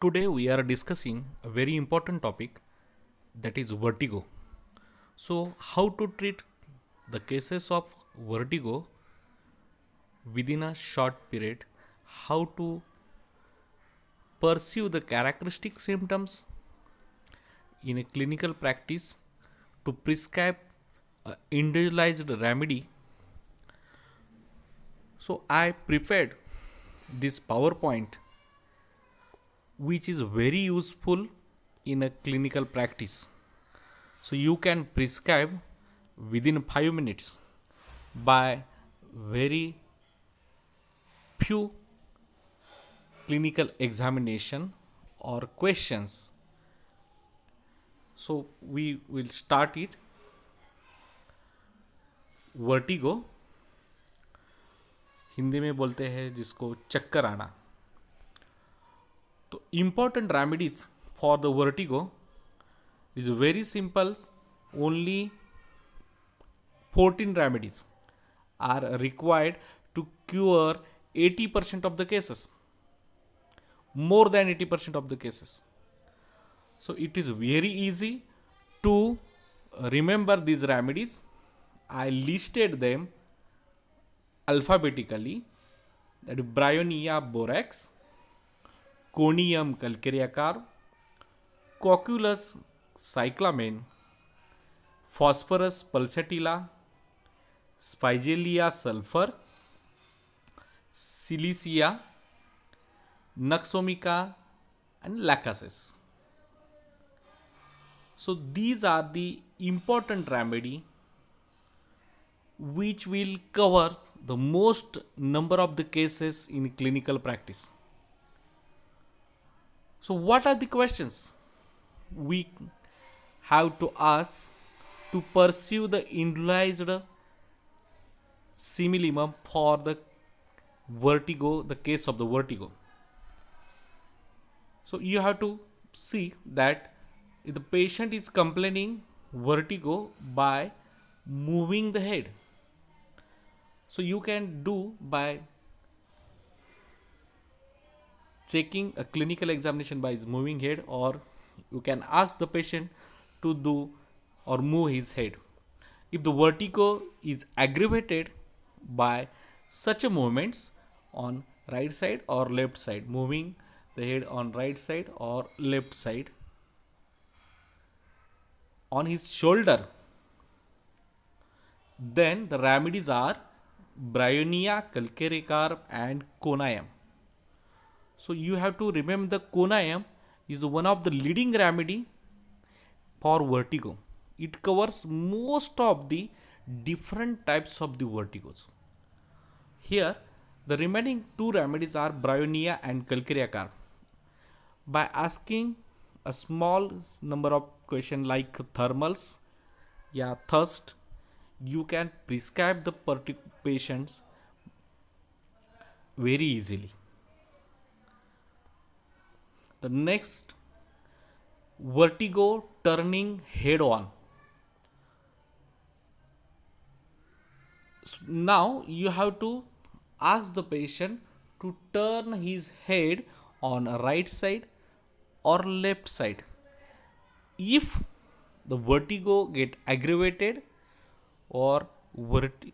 Today we are discussing a very important topic, that is vertigo. So, how to treat the cases of vertigo within a short period, how to pursue the characteristic symptoms in a clinical practice to prescribe a individualized remedy. So, I prepared this PowerPoint which is very useful in a clinical practice. So you can prescribe within 5 minutes by very few clinical examination or questions. So we will start it. Vertigo Hindi में बोलते हैं जिसको चक्कर आना. तो important remedies for the vertigo is very simple. Only 14 remedies are required to cure 80% of the cases, more than 80% of the cases. So it is very easy to remember these remedies. I listed them alphabetically, that is Bryonia borax, Conium calcareacar, Cocculus cyclamen, Phosphorus pulsatilla, Spigelia sulfur, Silicea, Nuxomica and Lachesis. So these are the important remedy which will cover the most number of the cases in clinical practice. So what are the questions we have to ask to pursue the individualized similimum for the vertigo, the case of the vertigo? So you have to see that if the patient is complaining vertigo by moving the head, so you can do by checking a clinical examination by his moving head, or you can ask the patient to do or move his head. If the vertigo is aggravated by such a movements on right side or left side, moving the head on right side or left side, on his shoulder, then the remedies are Bryonia, calcareacar and Conium. So you have to remember the Conium is one of the leading remedy for vertigo. It covers most of the different types of the vertigos. Here the remaining two remedies are Bryonia and calcareacar. By asking a small number of questions like thermals, thirst, you can prescribe the patients very easily. The next, vertigo turning head on. So now you have to ask the patient to turn his head on right side or left side. If the vertigo get aggravated or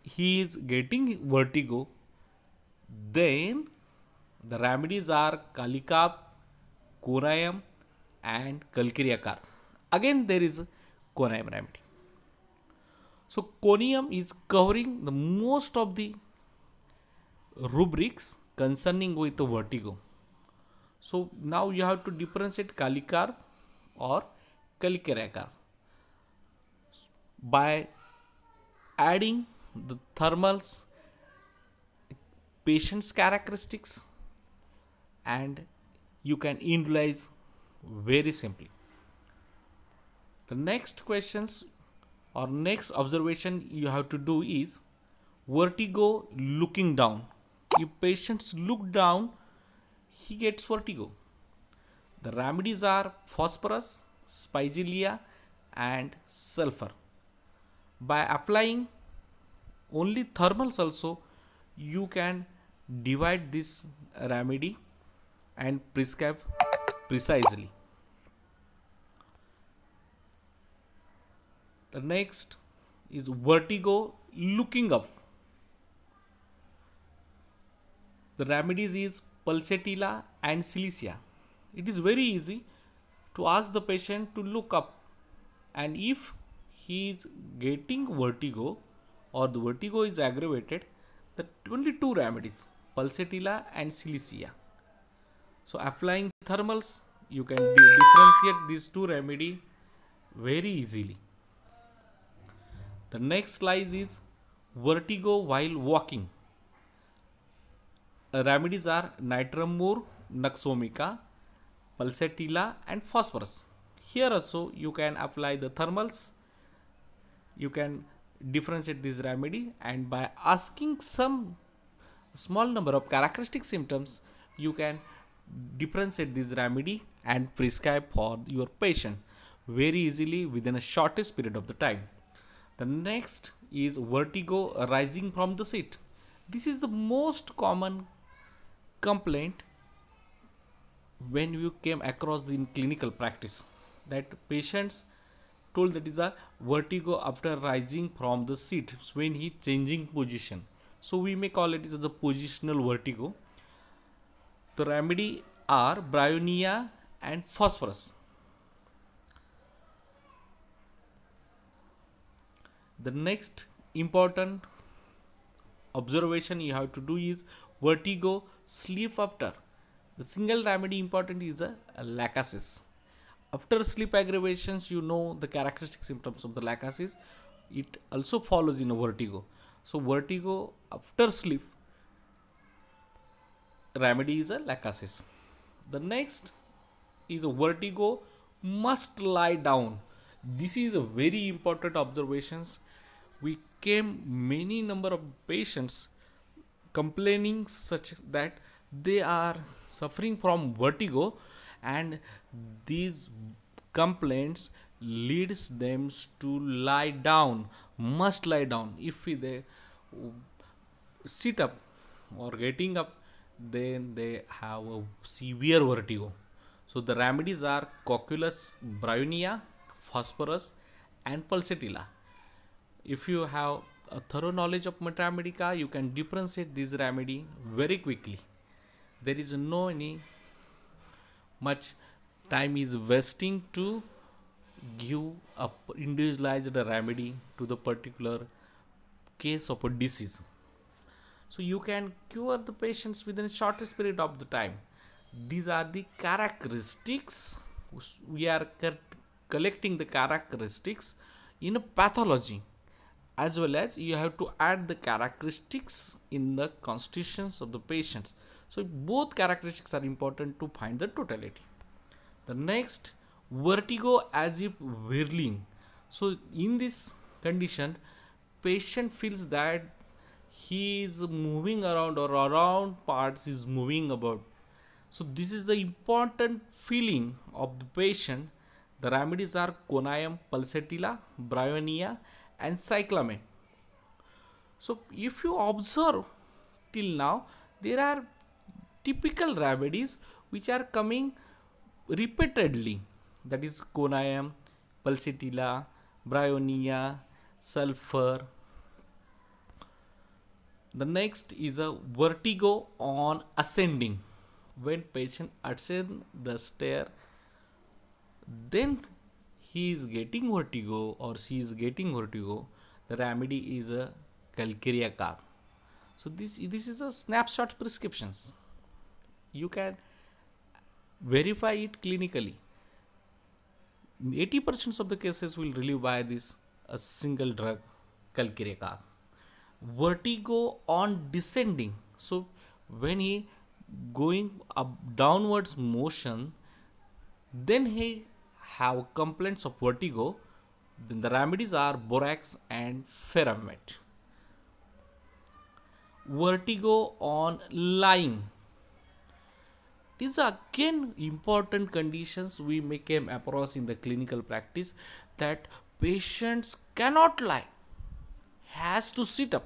he is getting vertigo, then the remedies are Kalicap, Conium and calcareacar. Again there is a Conium remedy. So Conium is covering the most of the rubrics concerning with the vertigo. So now you have to differentiate Kalicap or calcareacar by adding the thermals, patient's characteristics, and you can individualize very simply. The next questions or next observation you have to do is vertigo looking down. If patients look down, he gets vertigo. The remedies are phosphorus, spigelia and sulfur. By applying only thermals also, you can divide this remedy and prescribe precisely. The next is vertigo looking up. The remedies is pulsatilla and cilicia. It is very easy to ask the patient to look up, and if he is getting vertigo or the vertigo is aggravated, the only two remedies, pulsatilla and cilicia. So applying thermals, you can differentiate these two remedy very easily. The next slide is vertigo while walking. Remedies are nitrum mur, naxomica, pulsatilla and phosphorus. Here also you can apply the thermals. You can differentiate this remedy, and by asking some small number of characteristic symptoms, you can differentiate this remedy and prescribe for your patient very easily within a shortest period of the time. The next is vertigo rising from the seat. This is the most common complaint when you came across in clinical practice, that patients told that is a vertigo after rising from the seat when he changing position. So we may call it as a positional vertigo. The remedy are bryonia and phosphorus. The next important observation you have to do is vertigo sleep after. The single remedy important is a lachesis. After sleep aggravations, you know the characteristic symptoms of the lachesis. It also follows in a vertigo. So vertigo after sleep remedy is a lachesis. The next is a vertigo must lie down. This is a very important observations. We came many number of patients complaining such that they are suffering from vertigo, and these complaints leads them to lie down, must lie down. If they sit up or getting up, then they have a severe vertigo. So the remedies are cocculus, bryonia, phosphorus and pulsatilla. If you have a thorough knowledge of Matamedica, you can differentiate this remedy very quickly. There is no any much time is wasting to give a individualized remedy to the particular case of a disease. So you can cure the patients within a shortest period of the time. These are the characteristics. We are collecting the characteristics in a pathology, as well as you have to add the characteristics in the constitutions of the patients. So both characteristics are important to find the totality. The next, vertigo as if whirling. So in this condition, patient feels that he is moving around, or around parts is moving about. So this is the important feeling of the patient. The remedies are conium, pulsatilla, bryonia and cyclamen. So if you observe till now, there are typical remedies which are coming repeatedly, that is conium, pulsatilla, bryonia, sulfur. The next is a vertigo on ascending. When patient ascend the stair, then he is getting vertigo or she is getting vertigo. The remedy is a calcarea carb. So this is a snapshot prescriptions. You can verify it clinically. 80% of the cases will relieve by this a single drug, calcarea carb. Vertigo on descending. So when he going up downwards motion, then he have complaints of vertigo, then the remedies are borax and ferromate. Vertigo on lying. These are again important conditions we may come across in the clinical practice, that patients cannot lie, has to sit up,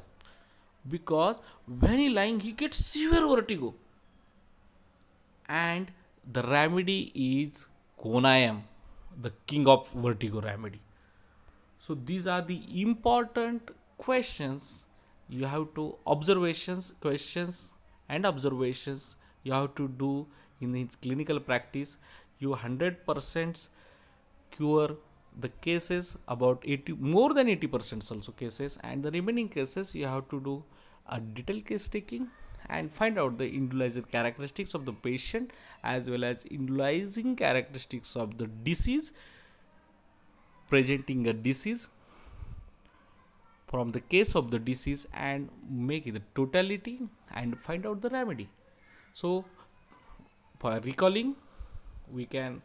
because when he lying he gets severe vertigo, and the remedy is Conayam, the king of vertigo remedy. So these are the important questions you have to observations, questions and observations you have to do in its clinical practice. You 100% cure the cases, about 80, more than 80% also cases, and the remaining cases you have to do a detailed case taking and find out the individual characteristics of the patient as well as individualizing characteristics of the disease, presenting a disease from the case of the disease and make it the totality and find out the remedy. So for recalling, we can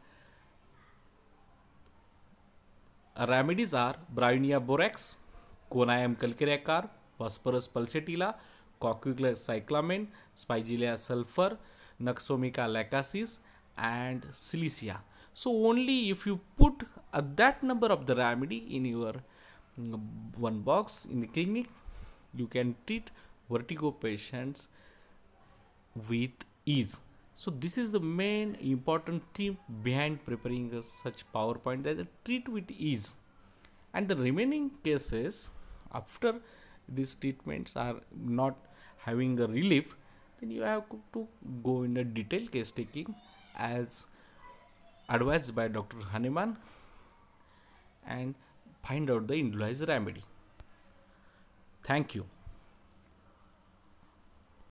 remedies are Bryonia borax, Conayam calcareacar, Phosphorus pulsatilla, Coquelicus cyclamen, Spigelia sulfur, Naxomica lacacis, and Silicea. So only if you put that number of the remedy in your one box in the clinic, you can treat vertigo patients with ease. So this is the main important theme behind preparing such PowerPoint, that treat with ease. And the remaining cases after these treatments are not having a relief, then you have to go in a detailed case taking as advised by Dr. Hahnemann and find out the individualized remedy. Thank you.